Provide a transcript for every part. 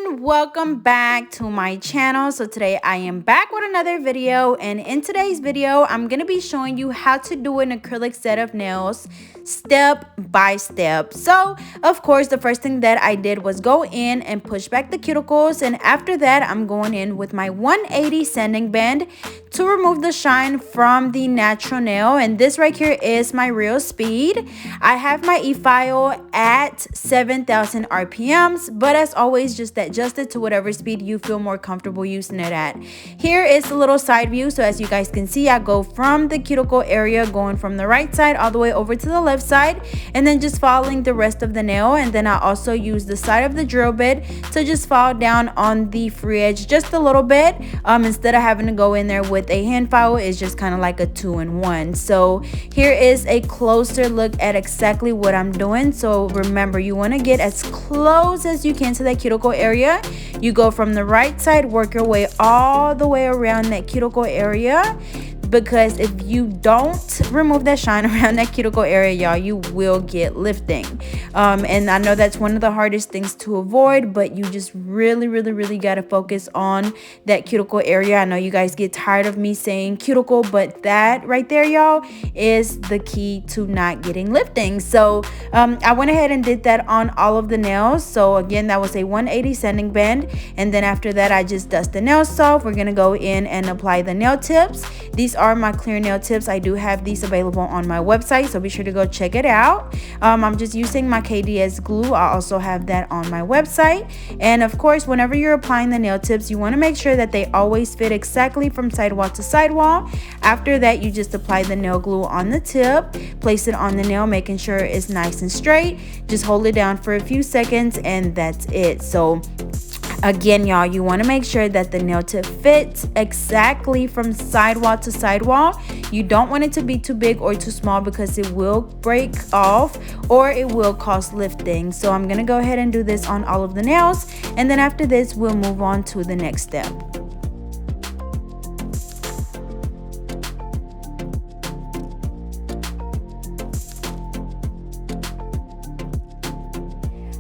everyone, welcome back to my channel. So today I am back with another video, and in today's video I'm going to be showing you how to do an acrylic set of nails step by step. So of course the first thing that I did was go in and push back the cuticles, and after that I'm going in with my 180 sanding band to remove the shine from the natural nail. And this right here is my real speed. I have my e-file at 7,000 RPMs, but as always just adjust it to whatever speed you feel more comfortable using it at. Here is the little side view. So as you guys can see, I go from the cuticle area, going from the right side all the way over to the left side, and then just following the rest of the nail. And then I also use the side of the drill bit to just file down on the free edge just a little bit. Instead of having to go in there with a hand file, it's just kind of like a 2-in-1. So here is a closer look at exactly what I'm doing. So remember, you want to get as close as you can to that cuticle area. You go from the right side, work your way all the way around that cuticle area, because if you don't remove that shine around that cuticle area, y'all, you will get lifting. And I know that's one of the hardest things to avoid, but you just really got to focus on that cuticle area. I know you guys get tired of me saying cuticle, but that right there, y'all, is the key to not getting lifting. So I went ahead and did that on all of the nails. So again, that was a 180 sanding band, and then after that I just dust the nails off. We're gonna go in and apply the nail tips. These are my clear nail tips. I do have these available on my website, so be sure to go check it out. I'm just using my KDS glue. I also have that on my website. And of course, whenever you're applying the nail tips, you want to make sure that they always fit exactly from sidewall to sidewall. After that, you just apply the nail glue on the tip, place it on the nail, making sure it's nice and straight. Just hold it down for a few seconds, and that's it. So again, y'all, you want to make sure that the nail tip fits exactly from sidewall to sidewall. You don't want it to be too big or too small, because it will break off or it will cause lifting. So I'm going to go ahead and do this on all of the nails, and then after this we'll move on to the next step.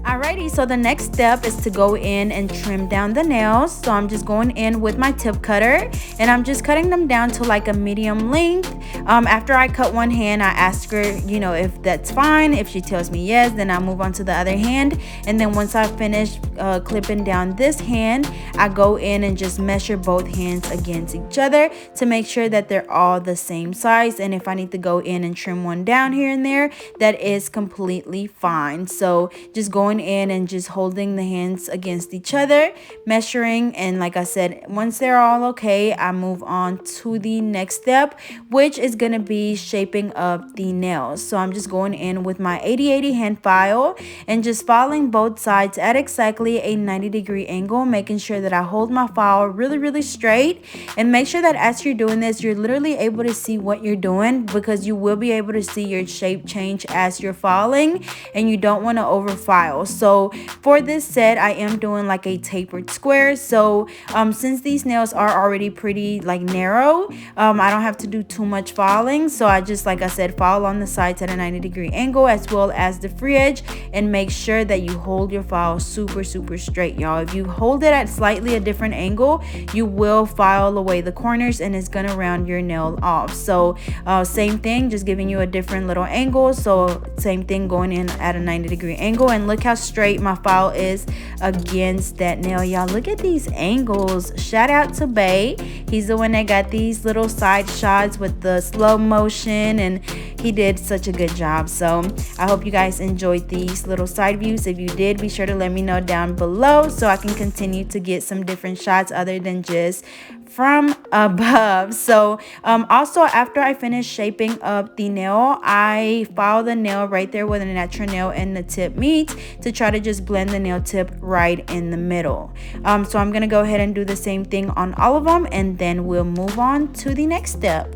Alrighty, so the next step is to go in and trim down the nails. So I'm just going in with my tip cutter, and I'm just cutting them down to like a medium length. After I cut one hand, I ask her, if that's fine. If she tells me yes, then I move on to the other hand. And then once I finish clipping down this hand, I go in and just measure both hands against each other to make sure that they're all the same size. And if I need to go in and trim one down here and there, that is completely fine. So just going in and just holding the hands against each other, measuring, and like I said, once they're all okay, I move on to the next step, which is going to be shaping up the nails. So I'm just going in with my 80/80 hand file and just filing both sides at exactly a 90-degree angle, making sure that I hold my file really straight. And make sure that as you're doing this, you're literally able to see what you're doing, because you will be able to see your shape change as you're filing, and you don't want to over file. So for this set, I am doing like a tapered square. So since these nails are already pretty like narrow, I don't have to do too much filing. So I just, like I said, file on the sides at a 90-degree angle as well as the free edge, and make sure that you hold your file super straight, y'all. If you hold it at slightly a different angle, you will file away the corners and it's gonna round your nail off. So same thing, just giving you a different little angle. So same thing, going in at a 90-degree angle, and look how straight my file is against that nail, y'all. Look at these angles. Shout out to Bay. He's the one that got these little side shots with the slow motion, and he did such a good job. So I hope you guys enjoyed these little side views. If you did, be sure to let me know down below so I can continue to get some different shots other than just from above. So also, after I finish shaping up the nail, I file the nail right there where the natural nail and the tip meet, to try to just blend the nail tip right in the middle. So I'm gonna go ahead and do the same thing on all of them, and then we'll move on to the next step.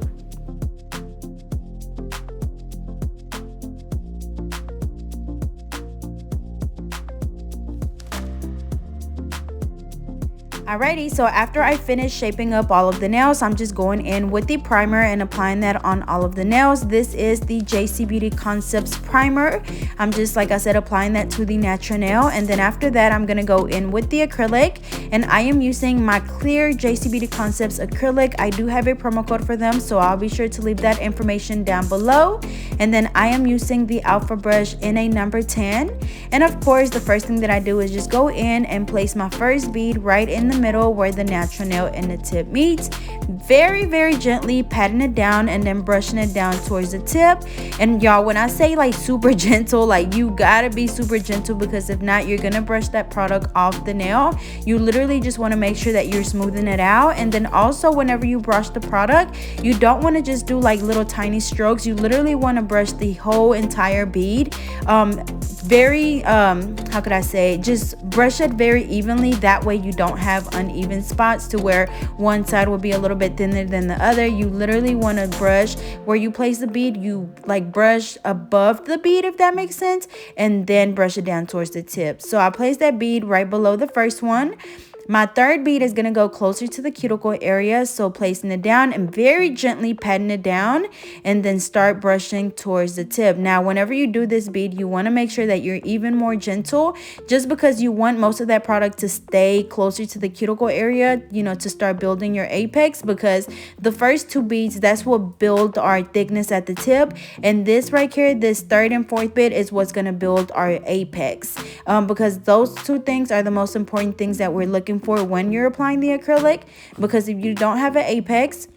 Alrighty, so after I finish shaping up all of the nails, I'm just going in with the primer and applying that on all of the nails. This is the Jcbeautyconcepts primer. I'm just, like I said, applying that to the natural nail, and then after that I'm gonna go in with the acrylic, and I am using my clear Jcbeautyconcepts acrylic. I do have a promo code for them, so I'll be sure to leave that information down below. And then I am using the alpha brush in a number 10, and of course the first thing that I do is just go in and place my first bead right in the middle where the natural nail and the tip meets, very gently patting it down and then brushing it down towards the tip. And y'all, when I say like super gentle, like you gotta be super gentle, because if not, you're gonna brush that product off the nail. You literally just want to make sure that you're smoothing it out. And then also, whenever you brush the product, you don't want to just do like little tiny strokes. You literally want to brush the whole entire bead. How could I say, just brush it very evenly. That way you don't have uneven spots to where one side will be a little bit thinner than the other. You literally want to brush where you place the bead, you like brush above the bead, if that makes sense, and then brush it down towards the tip. So I place that bead right below the first one. My third bead is going to go closer to the cuticle area, so placing it down and very gently patting it down, and then start brushing towards the tip. Now, whenever you do this bead, you want to make sure that you're even more gentle, just because you want most of that product to stay closer to the cuticle area, you know, to start building your apex, because the first two beads, that's what build our thickness at the tip, and this right here, this third and fourth bead, is what's going to build our apex, because those two things are the most important things that we're looking for when you're applying the acrylic. Because if you don't have an apex,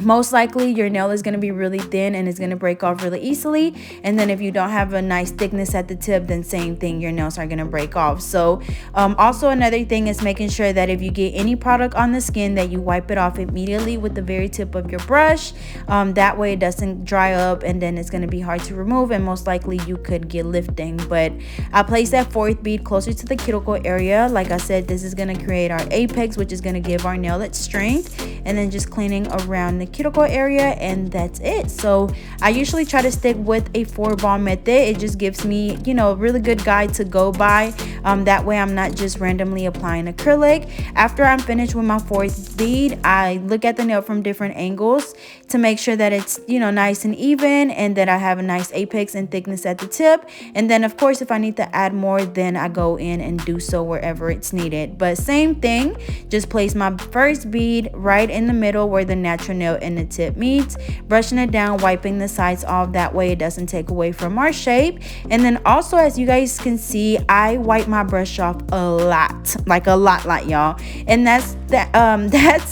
most likely your nail is going to be really thin and it's going to break off really easily. And then if you don't have a nice thickness at the tip, then same thing, your nails are going to break off. So also another thing is making sure that if you get any product on the skin, that you wipe it off immediately with the very tip of your brush. That way it doesn't dry up and then it's going to be hard to remove, and most likely you could get lifting. But I place that fourth bead closer to the cuticle area. Like I said, this is going to create our apex, which is going to give our nail its strength, and then just cleaning around the cuticle area, and that's it. So I usually try to stick with a 4-ball method. It just gives me, you know, a really good guide to go by. That way I'm not just randomly applying acrylic. After I'm finished with my fourth bead, I look at the nail from different angles to make sure that it's, you know, nice and even, and that I have a nice apex and thickness at the tip. And then of course, if I need to add more, then I go in and do so wherever it's needed. But same thing, just place my first bead right in the middle where the natural nail and the tip meets, brushing it down, wiping the sides off. That way it doesn't take away from our shape. And then also, as you guys can see, I wipe my brush off a lot, like a lot, y'all. And that's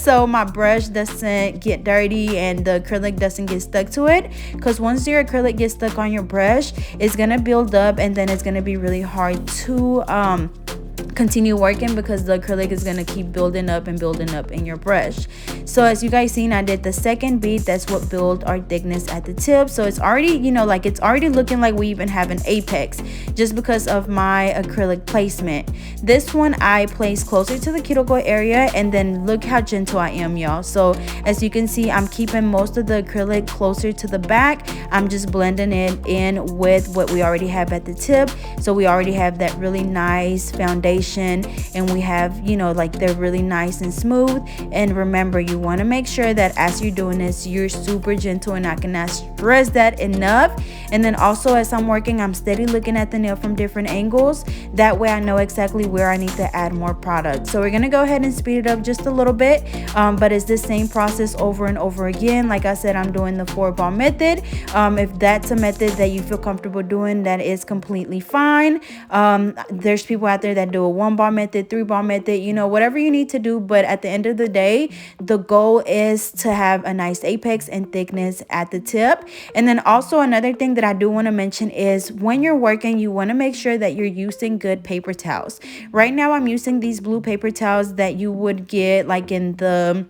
so my brush doesn't get dirty and the acrylic doesn't get stuck to it, because once your acrylic gets stuck on your brush, it's gonna build up, and then it's gonna be really hard to continue working, because the acrylic is going to keep building up in your brush. So as you guys seen, I did the second bead. That's what built our thickness at the tip. So it's already, you know, like it's already looking like we even have an apex, just because of my acrylic placement. This one I placed closer to the cuticle area, and then look how gentle I am, y'all. So as you can see, I'm keeping most of the acrylic closer to the back. I'm just blending it in with what we already have at the tip. So we already have that really nice foundation, and we have, you know, like they're really nice and smooth. And remember, you want to make sure that as you're doing this, you're super gentle, and I cannot stress that enough. And then also, as I'm working, I'm steady looking at the nail from different angles. That way I know exactly where I need to add more product. So we're gonna go ahead and speed it up just a little bit, but it's the same process over and over again. Like I said, I'm doing the 4-ball method. If that's a method that you feel comfortable doing, that is completely fine. There's people out there that do a 1-ball method, 3-ball method, you know, whatever you need to do. But at the end of the day, the goal is to have a nice apex and thickness at the tip. And then also another thing that I do want to mention is when you're working, you want to make sure that you're using good paper towels. Right now I'm using these blue paper towels that you would get like in the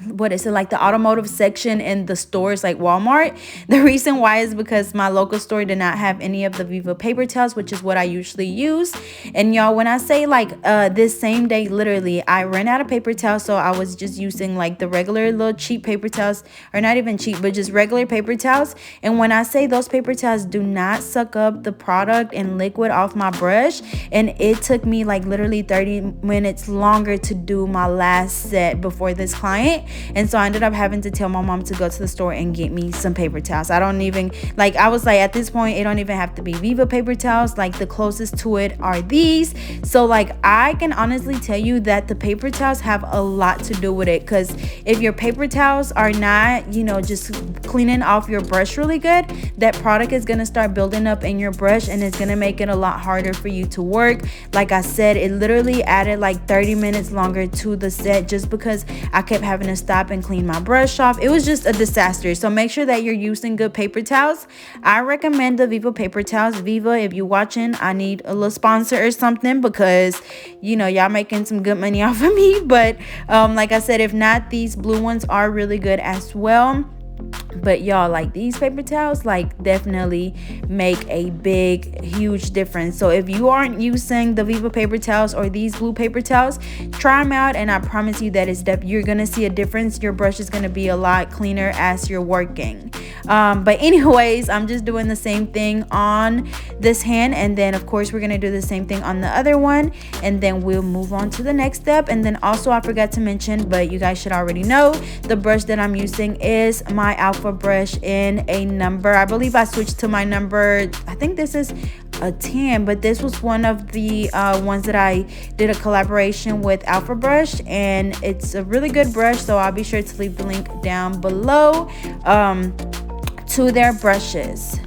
what is it, like the automotive section in the stores like Walmart. The reason why is because my local store did not have any of the Viva paper towels, which is what I usually use. And y'all, when I say like this same day, literally I ran out of paper towels, so I was just using like the regular little cheap paper towels, or not even cheap, but just regular paper towels. And when I say those paper towels do not suck up the product and liquid off my brush, and it took me like literally 30 minutes longer to do my last set before this client. And so I ended up having to tell my mom to go to the store and get me some paper towels. I don't even, like, I was like, at this point it don't even have to be Viva paper towels, like the closest to it are these. So like I can honestly tell you that the paper towels have a lot to do with it, because if your paper towels are not, you know, just cleaning off your brush really good, that product is going to start building up in your brush, and it's going to make it a lot harder for you to work. Like I said, it literally added like 30 minutes longer to the set just because I kept having to stop and clean my brush off. It was just a disaster. So make sure that you're using good paper towels. I recommend the Viva paper towels. Viva, if you're watching, I need a little sponsor or something, because you know y'all making some good money off of me. But like I said, if not, these blue ones are really good as well. But y'all, like these paper towels like definitely make a big huge difference. So if you aren't using the Viva paper towels or these blue paper towels, try them out, and I promise you that you're gonna see a difference. Your brush is gonna be a lot cleaner as you're working. But anyways, I'm just doing the same thing on this hand, and then of course we're gonna do the same thing on the other one, and then we'll move on to the next step. And then also I forgot to mention, but you guys should already know, the brush that I'm using is my Alpha brush in a number, I believe I switched to my number, I think this is a 10, but this was one of the ones that I did a collaboration with Alpha brush, and it's a really good brush. So I'll be sure to leave the link down below to their brushes.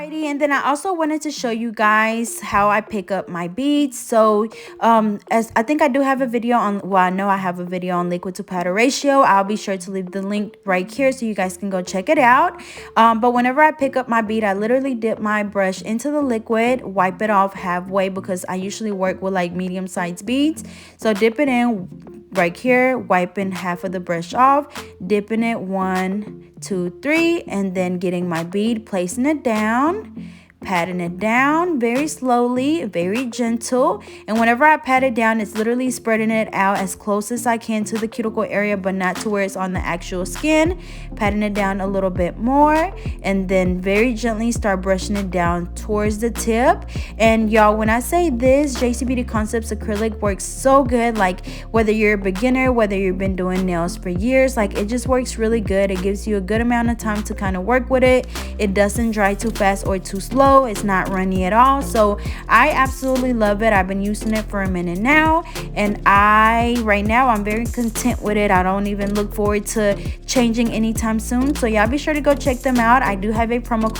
Alrighty, and then I also wanted to show you guys how I pick up my beads. So as I think I do have a video on, well, I know I have a video on liquid to powder ratio. I'll be sure to leave the link right here so you guys can go check it out. But whenever I pick up my bead, I literally dip my brush into the liquid, wipe it off halfway because I usually work with like medium-sized beads. So dip it in right here, wiping half of the brush off, dipping it 1, 2, 3, and then getting my bead, placing it down, patting it down very slowly, very gentle. And whenever I pat it down, it's literally spreading it out as close as I can to the cuticle area, but not to where it's on the actual skin. Patting it down a little bit more, and then very gently start brushing it down towards the tip. And y'all, when I say this, Jcbeautyconcepts acrylic works so good. Like whether you're a beginner, whether you've been doing nails for years, like it just works really good. It gives you a good amount of time to kind of work with it. It doesn't dry too fast or too slow. It's not runny at all. So I absolutely love it. I've been using it for a minute now, and right now I'm very content with it. I don't even look forward to changing anytime soon. So y'all be sure to go check them out. I do have a promo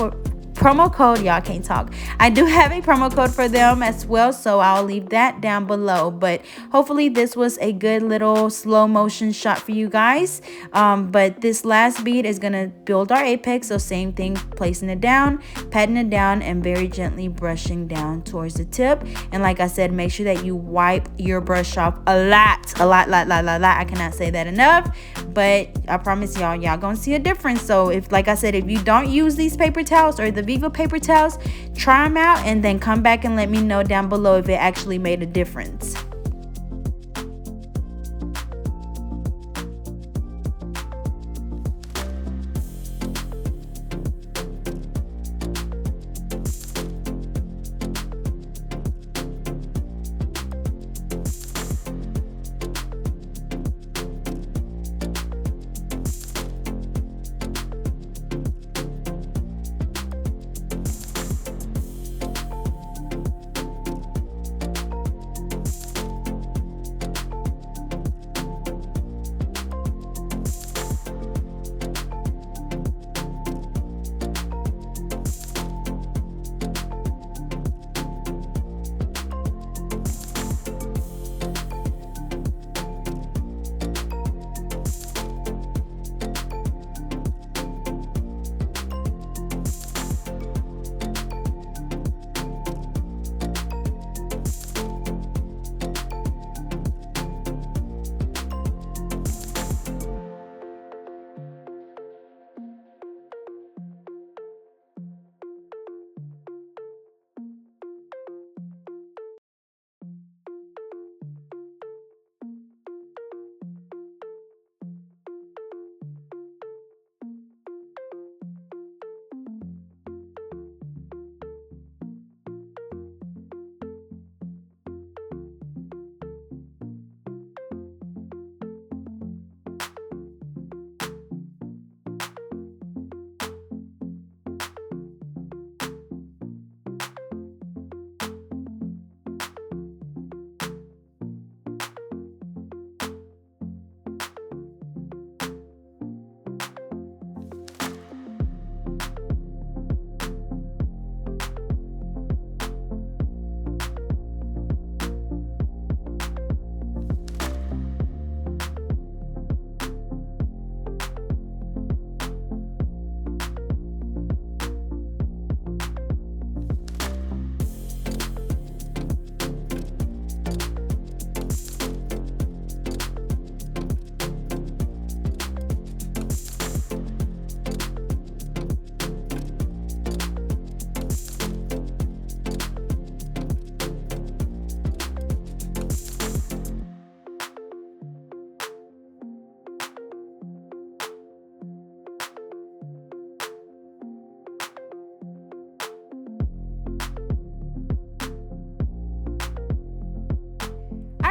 code, y'all can't talk. I do have a promo code for them as well, so I'll leave that down below. But hopefully this was a good little slow motion shot for you guys. But this last bead is gonna build our apex, so same thing, placing it down, patting it down, and very gently brushing down towards the tip. And like I said, make sure that you wipe your brush off a lot. I cannot say that enough, but I promise y'all gonna see a difference. So if, like I said, if you don't use these paper towels or the Viva paper towels, try them out and then come back and let me know down below if it actually made a difference.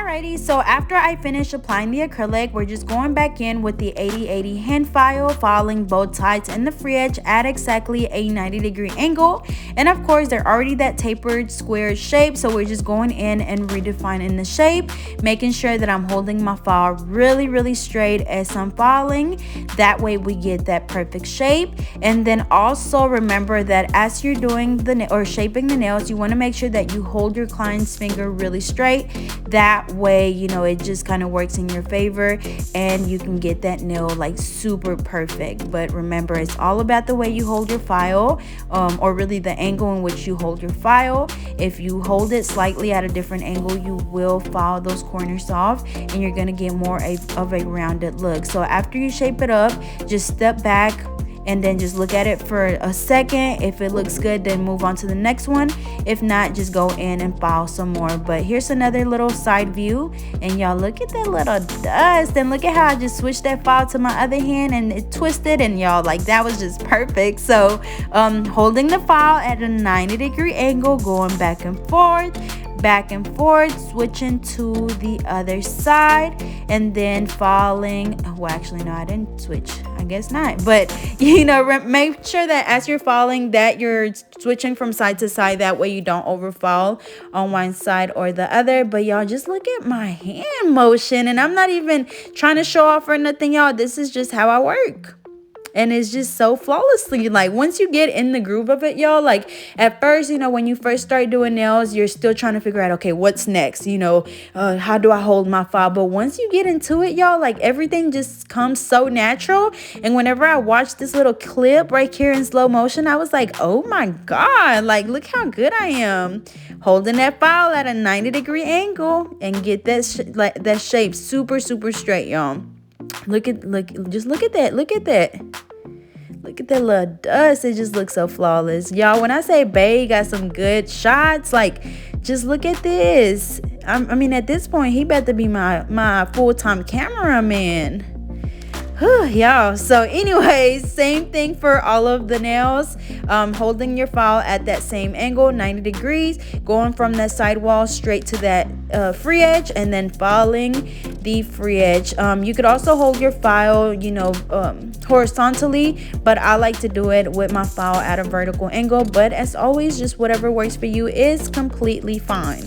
Alrighty, so after I finish applying the acrylic, we're just going back in with the 80/80 hand file, filing both sides and the free edge at exactly a 90-degree angle. And of course, they're already that tapered square shape, so we're just going in and redefining the shape, making sure that I'm holding my file really straight as I'm filing. That way we get that perfect shape. And then also remember that as you're doing shaping the nails, you want to make sure that you hold your client's finger really straight. That way, you know, it just kind of works in your favor and you can get that nail like super perfect. But remember, it's all about the way you hold your file, or really the angle in which you hold your file. If you hold it slightly at a different angle, you will file those corners off and you're going to get more of a rounded look. So after you shape it up, just step back and then just look at it for a second. If it looks good, then move on to the next one. If not, just go in and file some more. But here's another little side view, and y'all look at that little dust, and look at how I just switched that file to my other hand and it twisted, and y'all, like, that was just perfect. So holding the file at a 90-degree angle, going back and forth, switching to the other side, and then filing. Well, actually no, I didn't switch, I guess not, but you know, make sure that as you're filing that you're switching from side to side. That way you don't overfile on one side or the other. But y'all, just look at my hand motion, and I'm not even trying to show off or nothing, y'all. This is just how I work. And it's just so flawlessly. Like, once you get in the groove of it, y'all, like at first, you know, when you first start doing nails, you're still trying to figure out, okay, what's next? You know, how do I hold my file? But once you get into it, y'all, like everything just comes so natural. And whenever I watched this little clip right here in slow motion, I was like, oh my God, like, look how good I am holding that file at a 90-degree angle and get that shape super straight, y'all. Just look at that. Look at that little dust. It just looks so flawless, y'all. When I say bae got some good shots, like, just look at this. I mean, at this point, he better be my full-time cameraman. Y'all, so anyways, same thing for all of the nails. Holding your file at that same angle, 90 degrees, going from that side wall straight to that free edge, and then filing the free edge. You could also hold your file, you know, horizontally, but I like to do it with my file at a vertical angle. But as always, just whatever works for you is completely fine.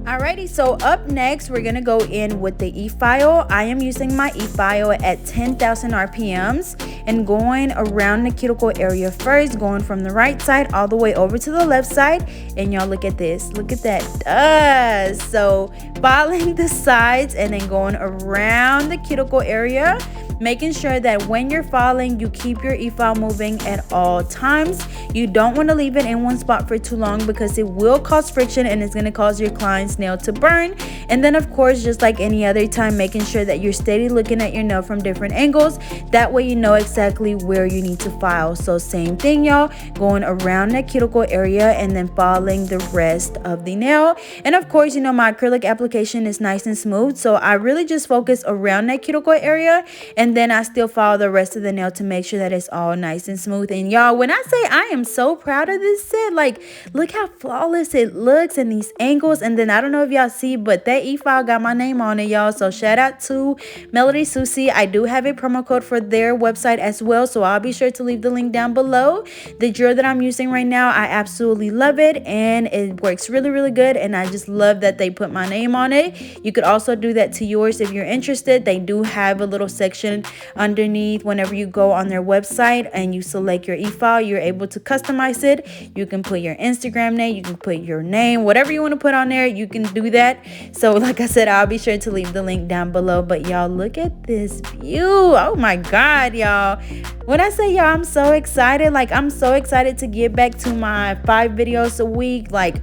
Alrighty, so up next we're gonna go in with the e-file. I am using my e-file at 10,000 RPMs and going around the cuticle area first, going from the right side all the way over to the left side. And y'all, look at this, look at that dust. So filing the sides and then going around the cuticle area, making sure that when you're filing, you keep your e-file moving at all times. You don't want to leave it in one spot for too long because it will cause friction and it's going to cause your client's nail to burn. And then of course, just like any other time, making sure that you're steady looking at your nail from different angles. That way you know exactly where you need to file. So same thing, y'all, going around that cuticle area and then filing the rest of the nail. And of course, you know, my acrylic application is nice and smooth, so I really just focus around that cuticle area. And and then I still follow the rest of the nail to make sure that it's all nice and smooth. And y'all, when I say I am so proud of this set, like look how flawless it looks and these angles. And then I don't know if y'all see, but that e-file got my name on it, y'all. So shout out to MELODYSUSIE. I do have a promo code for their website as well, so I'll be sure to leave the link down below. The drill that I'm using right now, I absolutely love it, and it works really, really good. And I just love that they put my name on it. You could also do that to yours if you're interested. They do have a little section underneath whenever you go on their website and you select your e-file. You're able to customize it. You can put your Instagram name, you can put your name, whatever you want to put on there, you can do that. So like I said, I'll be sure to leave the link down below. But y'all, look at this view. Oh my god, y'all. When I say y'all, I'm so excited. Like, I'm so excited to get back to my 5 videos a week. Like,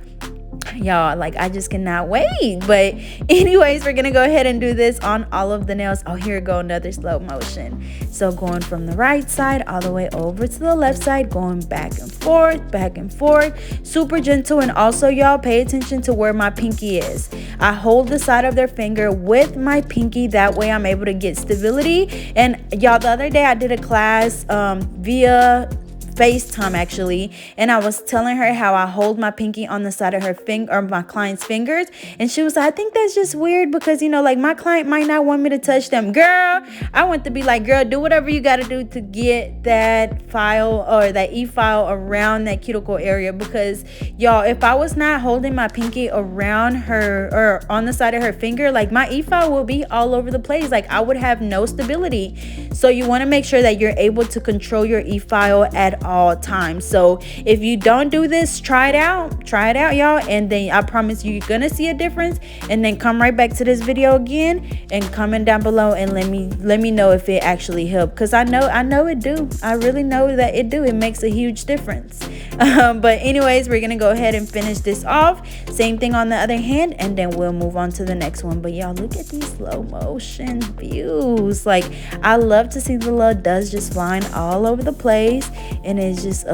y'all, like, I just cannot wait. But anyways, we're gonna go ahead and do this on all of the nails. Oh, here we go, another slow motion. So going from the right side all the way over to the left side, going back and forth, super gentle. And also, y'all, pay attention to where my pinky is. I hold the side of their finger with my pinky, that way I'm able to get stability. And y'all, the other day I did a class via FaceTime actually, and I was telling her how I hold my pinky on the side of her finger, or my client's fingers, and she was like, I think that's just weird because, you know, like my client might not want me to touch them. Girl, I want to be like, girl, do whatever you got to do to get that file or that e-file around that cuticle area, because y'all, if I was not holding my pinky around her or on the side of her finger, like my e-file will be all over the place. Like I would have no stability. So you want to make sure that you're able to control your e-file at all times. So if you don't do this, try it out, y'all, and then I promise you're gonna see a difference. And then come right back to this video again and comment down below and let me know if it actually helped, because I know it do. I really know that it do. It makes a huge difference. But anyways, we're gonna go ahead and finish this off. Same thing on the other hand, and then we'll move on to the next one. But y'all, look at these slow motion views. Like, I love to see the little dust just flying all over the place, and it's just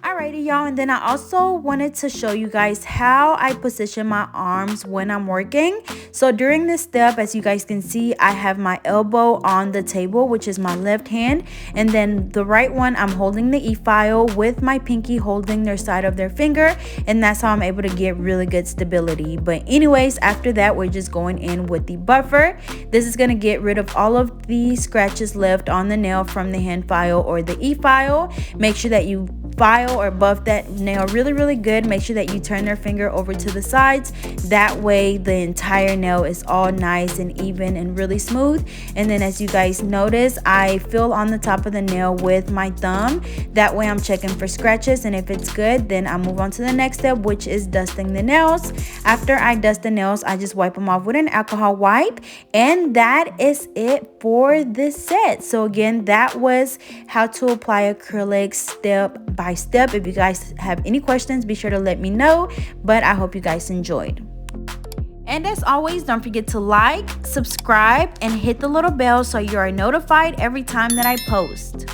Alrighty, y'all, and then I also wanted to show you guys how I position my arms when I'm working. So during this step, as you guys can see, I have my elbow on the table, which is my left hand, and then the right one, I'm holding the e-file with my pinky holding their side of their finger, and that's how I'm able to get really good stability. But anyways, after that, we're just going in with the buffer. This is going to get rid of all of the scratches left on the nail from the hand file or the e-file. Make sure that you file or buff that nail really good. Make sure that you turn their finger over to the sides, that way the entire nail is all nice and even and really smooth. And then as you guys notice, I fill on the top of the nail with my thumb, that way I'm checking for scratches, and if it's good, then I move on to the next step, which is dusting the nails. After I dust the nails, I just wipe them off with an alcohol wipe, and that is it for this set. So again, that was how to apply acrylic step by step. If you guys have any questions, be sure to let me know, but I hope you guys enjoyed. And as always, don't forget to like, subscribe, and hit the little bell so you are notified every time that I post.